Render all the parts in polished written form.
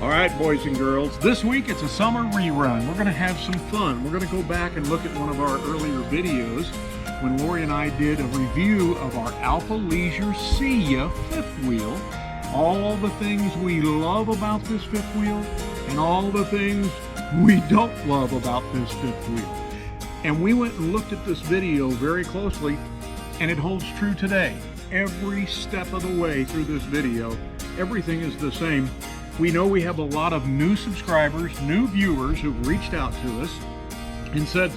All right, boys and girls, this week it's a summer rerun. We're gonna have some fun. We're gonna go back and look at one of our earlier videos when Lori and I did a review of our Alfa Leisure Sia fifth wheel. All the things we love about this fifth wheel and all the things we don't love about this fifth wheel. And we went and looked at this video very closely, and it holds true today. Every step of the way through this video, everything is the same. We know we have a lot of new subscribers, new viewers who've reached out to us and said,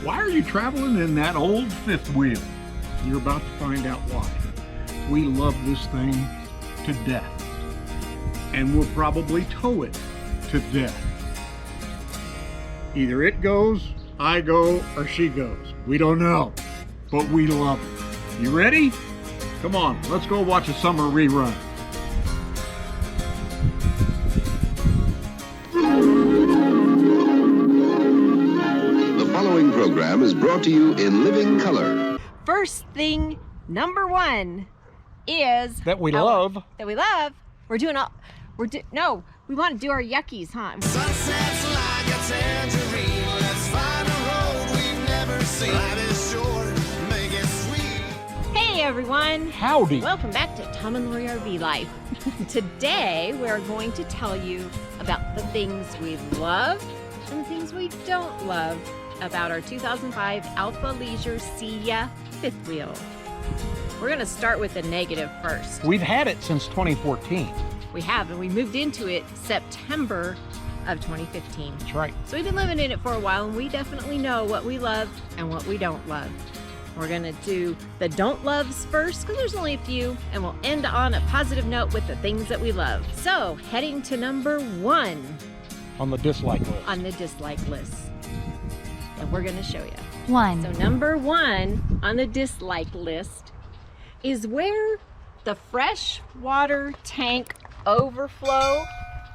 why are you traveling in that old fifth wheel? You're about to find out why. We love this thing to death, and we'll probably tow it to death. Either it goes, I go, or she goes. We don't know, but we love it. You ready? Come on, let's go watch a summer rerun. Program is brought to you in living color. First thing, number one, is that we love. That we love. We're doing all. No, we want to do our yuckies, huh? Sunsets like a tangerine. Let's find a road we've never seen. Life is short, make it sweet. Hey everyone. Howdy. Welcome back to Tom and Lori RV Life. Today we're going to tell you about the things we love and the things we don't love about our 2005 Alfa Leisure Sia fifth wheel. We're going to start with the negative first. We've had it since 2014. We have, and we moved into it September of 2015. That's right. So we've been living in it for a while, and we definitely know what we love and what we don't love. We're going to do the don't loves first, because there's only a few, and we'll end on a positive note with the things that we love. So, heading to number one. On the dislike list. On the dislike list. And we're going to show you. One. So number one on the dislike list is where the fresh water tank overflow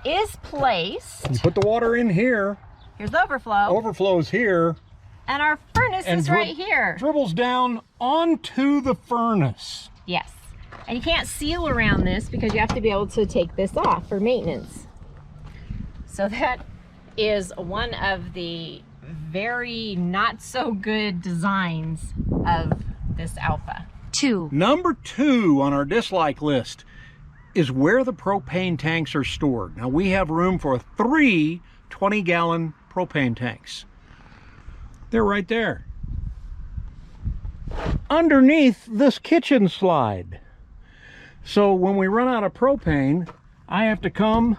is placed. You put the water in here. Here's the overflow. Overflows here. And our furnace is right here. Dribbles down onto the furnace. Yes. And you can't seal around this because you have to be able to take this off for maintenance. So that is one of the very not so good designs of this Alfa. Two. Number two on our dislike list is where the propane tanks are stored. Now we have room for 3 20-gallon propane tanks. They're right there. Underneath this kitchen slide. So when we run out of propane, I have to come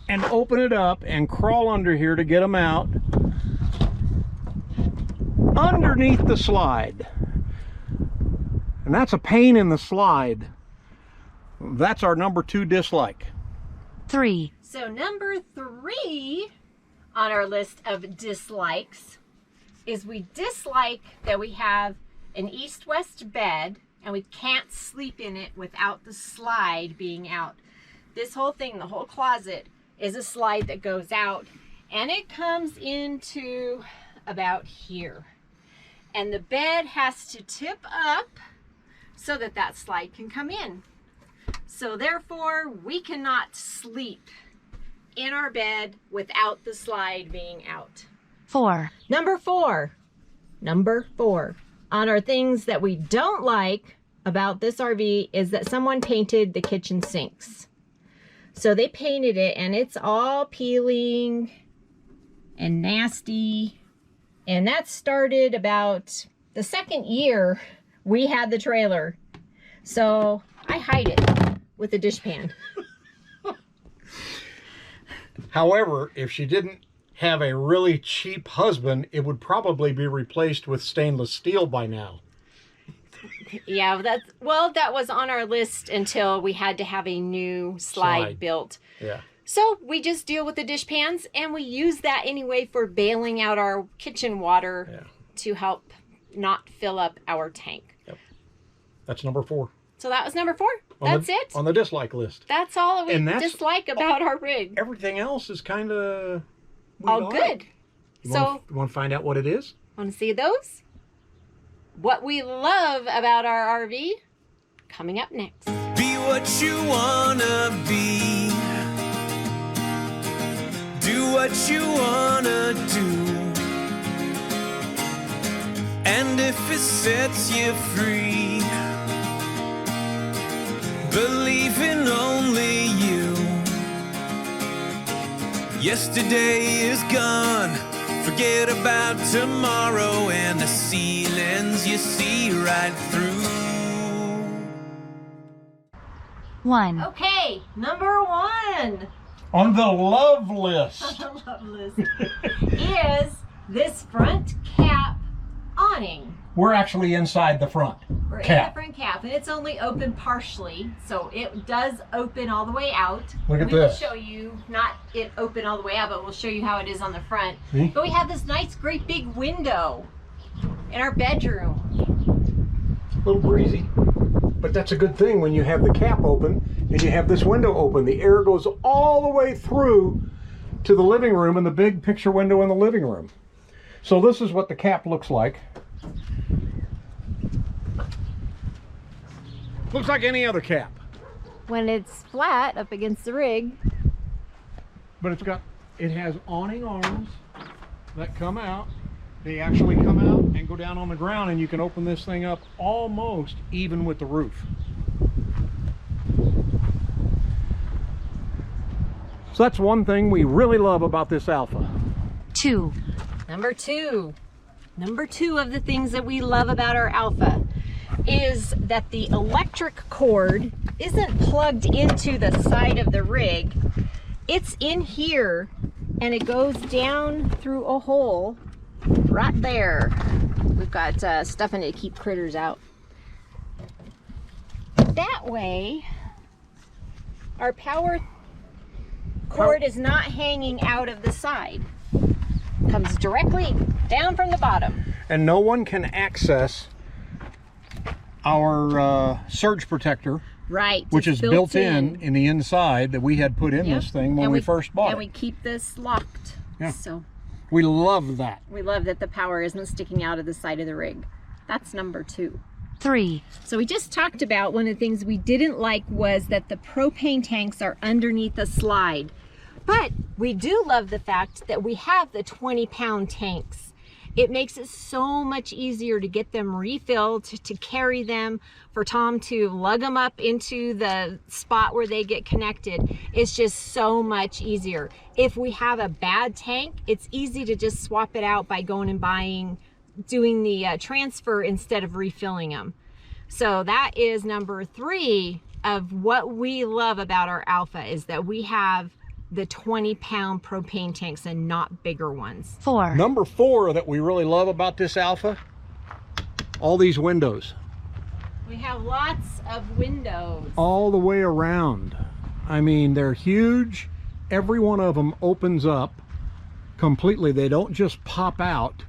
and open it up and crawl under here to get them out underneath the slide. And that's a pain in the slide. That's our number two dislike. Three. So number three on our list of dislikes is we dislike that we have an east-west bed and we can't sleep in it without the slide being out. This whole thing, the whole closet, is a slide that goes out, and it comes into about here. And the bed has to tip up so that that slide can come in. So therefore, we cannot sleep in our bed without the slide being out. Four. Number four on our things that we don't like about this RV is that someone painted the kitchen sinks. So they painted it and it's all peeling and nasty. And that started about the second year we had the trailer. So I hide it with a dishpan. However, if she didn't have a really cheap husband, it would probably be replaced with stainless steel by now. Yeah, that was on our list until we had to have a new slide built. Yeah. So we just deal with the dishpans, and we use that anyway for bailing out our kitchen water to help not fill up our tank. Yep. That's number four. So that was number four. That's it. On the dislike list. That's all we dislike about our rig. Everything else is kind of all good. You want to find out what it is? Want to see those? What we love about our RV? Coming up next. Be what you wanna be. what you wanna do. And if it sets you free, believe in only you. Yesterday is gone, forget about tomorrow, and the ceilings you see right through. 1. Okay, number 1 On the love list. on the love list is this front cap awning. We're actually inside the front We're in the cap. front cap, and it's only open partially, so it does open all the way out. Look at we this. will show you, not it open all the way out, but we'll show you how it is on the front. See? But we have this nice, great big window in our bedroom. A little breezy, but that's a good thing when you have the cap open and you have this window open. The air goes all the way through to the living room and the big picture window in the living room. So this is what the cap looks like. Looks like any other cap, When it's flat up against the rig, but it has awning arms that come out. They actually come out and go down on the ground, and you can open this thing up almost even with the roof. So that's one thing we really love about this Alfa. 2. Number two of the things that we love about our Alfa is that the electric cord isn't plugged into the side of the rig. It's in here and it goes down through a hole right there. We've got stuff in it to keep critters out. That way our power cord is not hanging out of the side. Comes directly down from the bottom. And no one can access our surge protector, Right. which it's is built in the inside that we had put in Yep. this thing when And we first bought and it. we keep this locked. Yeah. So We love that. we love that the power isn't sticking out of the side of the rig. That's number 2. 3. So we just talked about one of the things we didn't like was that the propane tanks are underneath the slide. But we do love the fact that we have the 20-pound tanks. It makes it so much easier to get them refilled, to carry them, for Tom to lug them up into the spot where they get connected. It's just so much easier. If we have a bad tank, it's easy to just swap it out by going and doing the transfer instead of refilling them. So that is number 3 of what we love about our Alfa, is that we have the 20-pound propane tanks and not bigger ones. 4. Number 4 that we really love about this Alfa, all these windows. We have lots of windows. All the way around. I mean, they're huge. Every one of them opens up completely. They don't just pop out.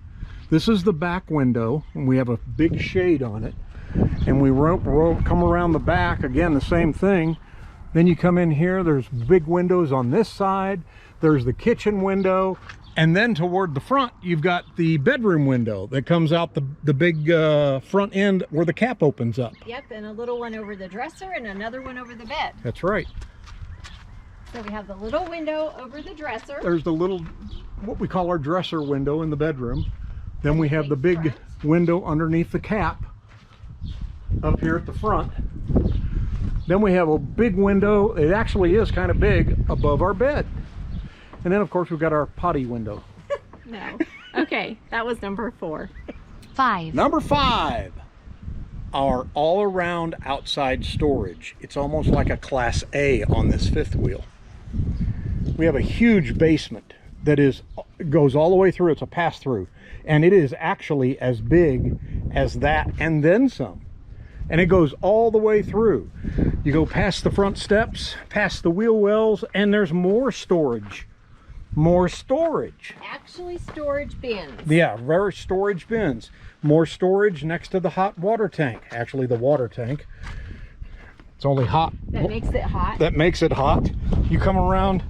This is the back window, and we have a big shade on it. And we come around the back, again, the same thing. Then you come in here, there's big windows on this side. There's the kitchen window. And then toward the front, you've got the bedroom window that comes out the big front end where the cap opens up. Yep, and a little one over the dresser and another one over the bed. That's right. So we have the little window over the dresser. There's the little, what we call our dresser window in the bedroom. Then we have the big front. window underneath the cap up here at the front. Then we have a big window, it actually is kind of big, above our bed. And then of course we've got our potty window. No. Okay, that was number 4. 5. Number 5, our all-around outside storage. It's almost like a Class A on this fifth wheel. We have a huge basement that goes all the way through. It's a pass-through, and it is actually as big as that and then some. And it goes all the way through. You go past the front steps, past the wheel wells, and there's more storage. More storage. Actually, storage bins. Yeah, rare storage bins. More storage next to the hot water tank. Actually, the water tank. It's only hot. That makes it hot. That makes it hot. You come around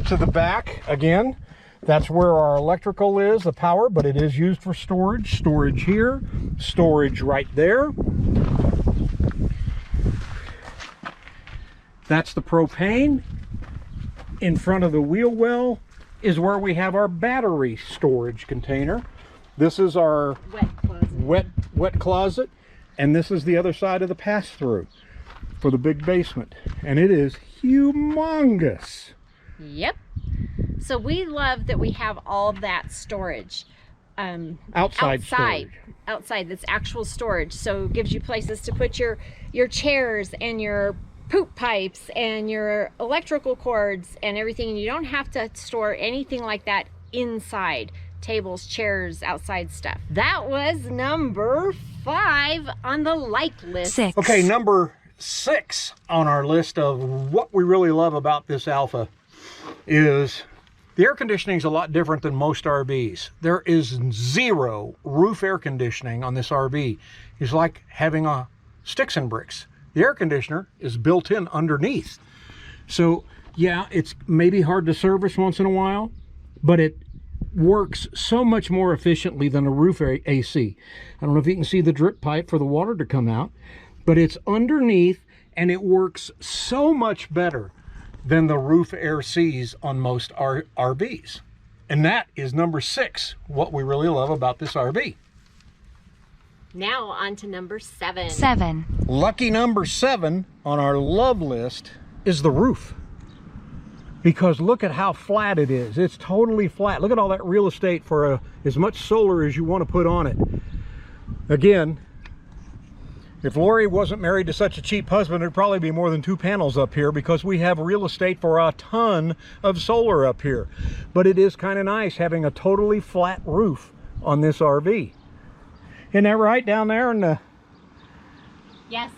to the back again. That's where our electrical is, the power, but it is used for storage. Storage here, storage right there. That's the propane in front of the wheel well. is where we have our battery storage container. This is our Wet closet. wet closet, and this is the other side of the pass-through for the big basement, and it is humongous. Yep. So we love that we have all that storage. Outside storage. Outside, that's actual storage. So it gives you places to put your chairs and your poop pipes and your electrical cords and everything. And you don't have to store anything like that inside. Tables, chairs, outside stuff. That was number 5 on the like list. 6. Okay, number 6 on our list of what we really love about this Alfa is the air conditioning is a lot different than most RVs. There is 0 roof air conditioning on this RV. It's like having a sticks and bricks. The air conditioner is built in underneath. So yeah, it's maybe hard to service once in a while, but it works so much more efficiently than a roof AC. I don't know if you can see the drip pipe for the water to come out, but it's underneath and it works so much better than the roof air Cs on most RVs. And that is number 6, what we really love about this RV. Now on to number 7. 7. Lucky number 7 on our love list is the roof. Because look at how flat it is. It's totally flat. Look at all that real estate for as much solar as you want to put on it. Again, if Lori wasn't married to such a cheap husband, it'd probably be more than 2 panels up here because we have real estate for a ton of solar up here. But it is kind of nice having a totally flat roof on this RV. Isn't that right down there in the... Yes,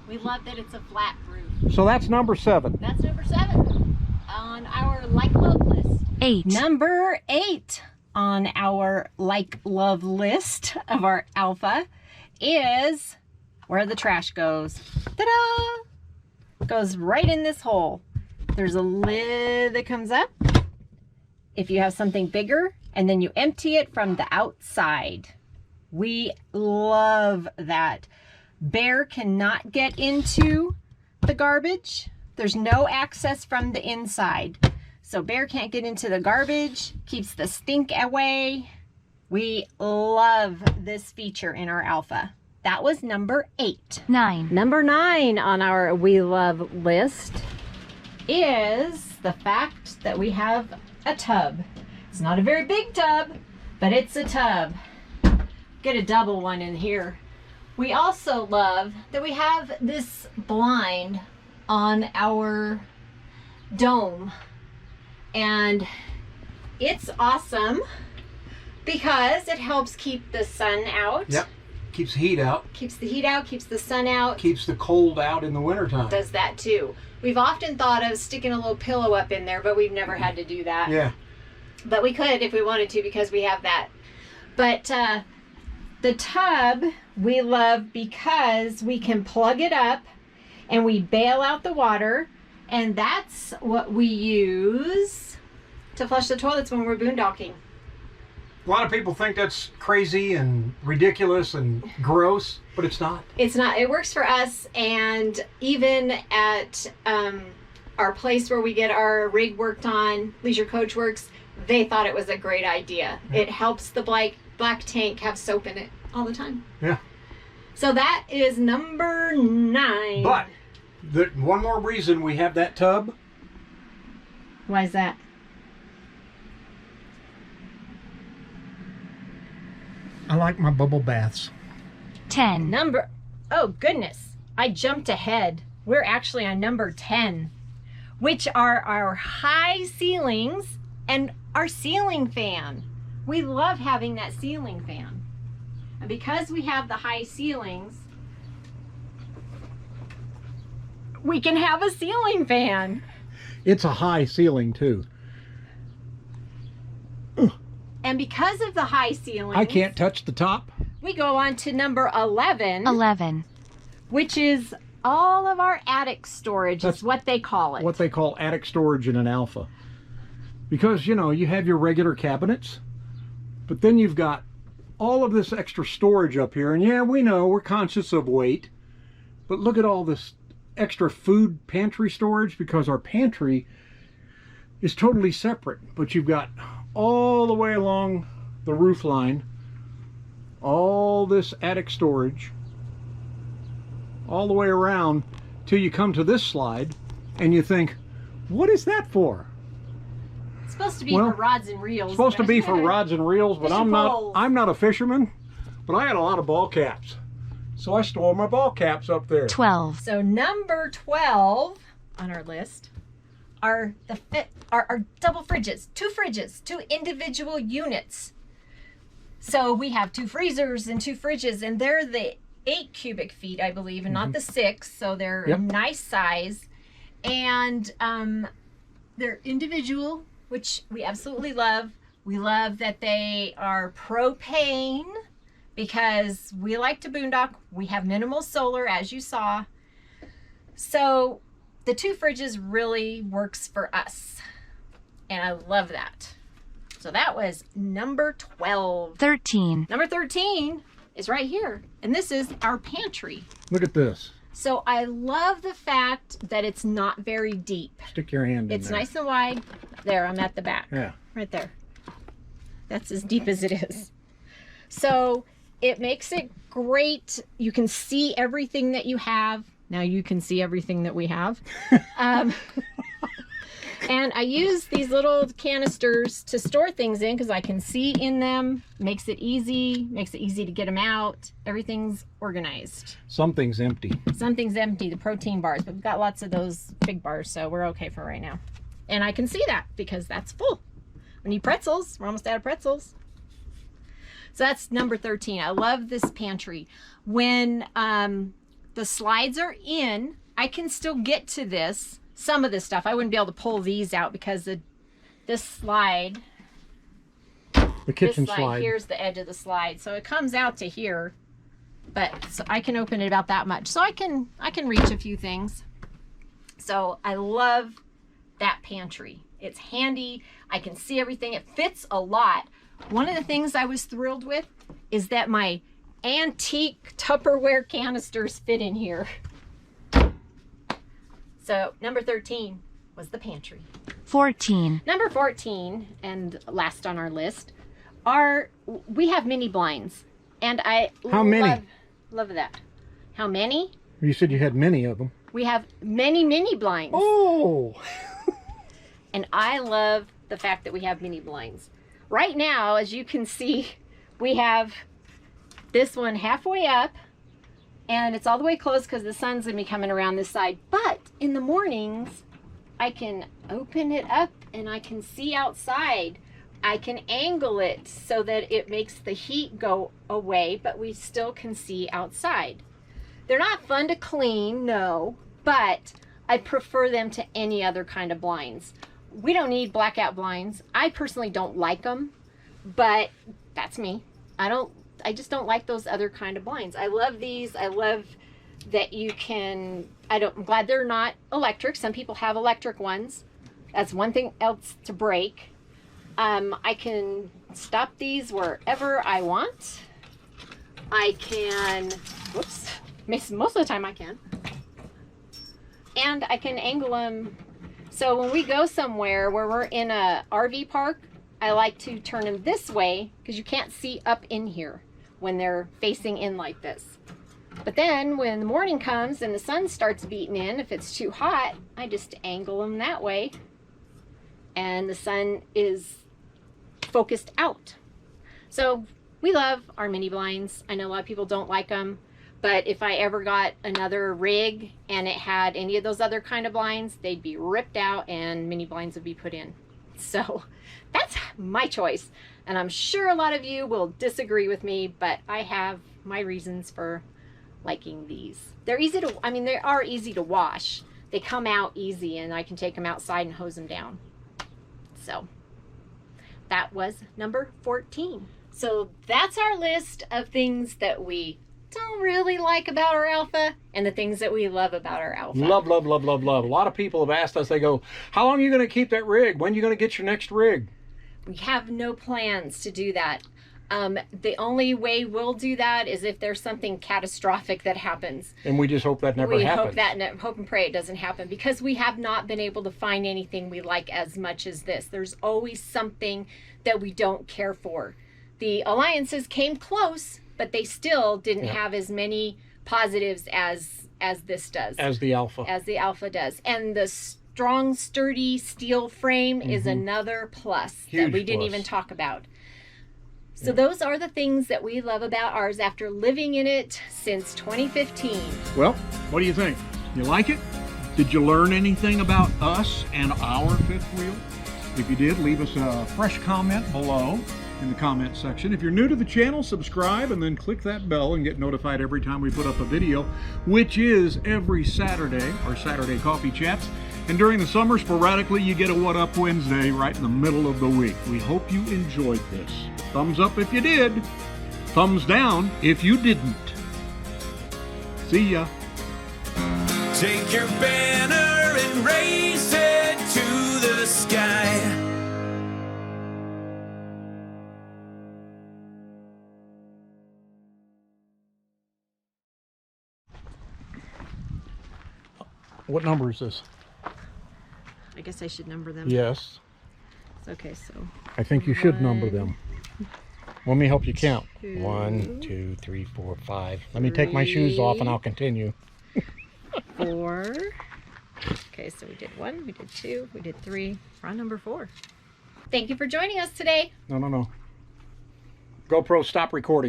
we love that it's a flat roof. So that's number 7. That's number 7 on our like love list. 8. Number 8 on our like love list of our Alfa is where the trash goes. Ta-da! Goes right in this hole. There's a lid that comes up if you have something bigger, and then you empty it from the outside. We love that. Bear cannot get into the garbage. There's no access from the inside. So Bear can't get into the garbage, keeps the stink away. We love this feature in our Alfa. That was number 8. 9. Number 9 on our we love list is the fact that we have a tub. It's not a very big tub, but it's a tub. Get a double one in here. We also love that we have this blind on our dome, and it's awesome because it helps keep the sun out. Yep. Keeps the heat out. Keeps the heat out, keeps the sun out. Keeps the cold out in the wintertime. Does that too. We've often thought of sticking a little pillow up in there, but we've never had to do that. Yeah. But we could if we wanted to because we have that. But the tub we love because we can plug it up and we bail out the water, and that's what we use to flush the toilets when we're boondocking. A lot of people think that's crazy and ridiculous and gross, but it's not. It's not. It works for us, and even at our place where we get our rig worked on, Leisure Coach Works, they thought it was a great idea. It helps the black tank have soap in it all the time. Yeah. So that is number 9. But one more reason we have that tub. Why is that? I like my bubble baths. 10. Oh goodness, I jumped ahead. We're actually on number 10, which are our high ceilings and our ceiling fan. We love having that ceiling fan. And because we have the high ceilings, we can have a ceiling fan. It's a high ceiling too. And because of the high ceilings, I can't touch the top. we go on to number 11, 11. which is all of our attic storage. That's what they call it. What they call attic storage in an Alfa. Because, you know, you have your regular cabinets, but then you've got all of this extra storage up here. And yeah, we know we're conscious of weight, but look at all this extra food pantry storage, because our pantry is totally separate, but you've got all the way along the roof line, all this attic storage, all the way around till you come to this slide and you think, what is that for? It's supposed to be for rods and reels. Supposed to be for rods and reels, but I'm not a fisherman, but I had a lot of ball caps. So I store my ball caps up there. 12. So number 12 on our list are our double fridges, 2 fridges, 2 individual units. So we have 2 freezers and 2 fridges, and they're the 8 cubic feet, I believe, and not the 6. So they're a nice size, and they're individual, which we absolutely love. We love that they are propane because we like to boondock. We have minimal solar, as you saw. So the 2 fridges really works for us, and I love that. So that was number 12. 13. Number 13 is right here, and this is our pantry. Look at this. So I love the fact that it's not very deep. Stick your hand in It's there. nice and wide. There, I'm at the back. Yeah. Right there. That's as deep as it is. So it makes it great. You can see everything that you have. Now you can see everything that we have. And I use these little canisters to store things in because I can see in them. Makes it easy to get them out. Everything's organized. Something's empty. Something's empty, the protein bars, but we've got lots of those big bars, so we're okay for right now. And I can see that because that's full. We need pretzels. We're almost out of pretzels. So that's number 13. I love this pantry. When the slides are in, I can still get to this. Some of this stuff, I wouldn't be able to pull these out because this slide, The kitchen this slide. here's the edge of the slide. So it comes out to here, but so I can open it about that much. So I can reach a few things. So I love that pantry. It's handy. I can see everything. It fits a lot. One of the things I was thrilled with is that my antique Tupperware canisters fit in here. So number 13 was the pantry. 14. Number 14, and last on our list, we have mini blinds. And I How many? Love that. How many? You said you had many of them. We have many mini blinds. Oh! And I love the fact that we have mini blinds. Right now, as you can see, we have this one halfway up, and it's all the way closed because the sun's gonna be coming around this side. But in the mornings, I can open it up and I can see outside. I can angle it so that it makes the heat go away, but we still can see outside. They're not fun to clean, no, but I prefer them to any other kind of blinds. We don't need blackout blinds. I personally don't like them, but that's me. I just don't like those other kind of blinds. I love these. I love that you can, I'm glad they're not electric. Some people have electric ones. That's one thing else to break. I can stop these wherever I want. I can, whoops, most of the time I can. And I can angle them. So when we go somewhere where we're in a RV park, I like to turn them this way because you can't see up in here when they're facing in like this. But then when the morning comes and the sun starts beating in, if it's too hot, I just angle them that way and the sun is focused out. So we love our mini blinds. I know a lot of people don't like them, but if I ever got another rig and it had any of those other kind of blinds, they'd be ripped out and mini blinds would be put in. So that's my choice. And I'm sure a lot of you will disagree with me, but I have my reasons for liking these. They're easy to, they are easy to wash. They come out easy and I can take them outside and hose them down. So that was number 14. So that's our list of things that we don't really like about our Alfa and the things that we love about our Alfa. Love, love, love, love, love. A lot of people have asked us, they go, how long are you going to keep that rig? When are you going to get your next rig? We have no plans to do that. The only way we'll do that is if there's something catastrophic that happens. And we just hope that never happens. Hope and pray it doesn't happen, because we have not been able to find anything we like as much as this. There's always something that we don't care for. The Alliances came close, but they still didn't have as many positives as this does. As the Alfa. As the Alfa does. And the strong, sturdy steel frame is another plus that we didn't even talk about. So those are the things that we love about ours after living in it since 2015. Well, what do you think? You like it? Did you learn anything about us and our fifth wheel? If you did, leave us a fresh comment below in the comment section. If you're new to the channel, subscribe and then click that bell and get notified every time we put up a video, which is every Saturday, our Saturday Coffee Chats. And during the summer, sporadically, you get a What Up Wednesday right in the middle of the week. We hope you enjoyed this. Thumbs up if you did. Thumbs down if you didn't. See ya. Take your banner and raise it to the sky. What number is this? I guess I should number them. Yes. Okay, so I think you should number them. Let me help you count. 2, 1, 2, 3, 4, 5. Let me take my shoes off and I'll continue. 4. Okay, so we did 1, we did 2, we did 3. We're on number 4. Thank you for joining us today. No. GoPro, stop recording.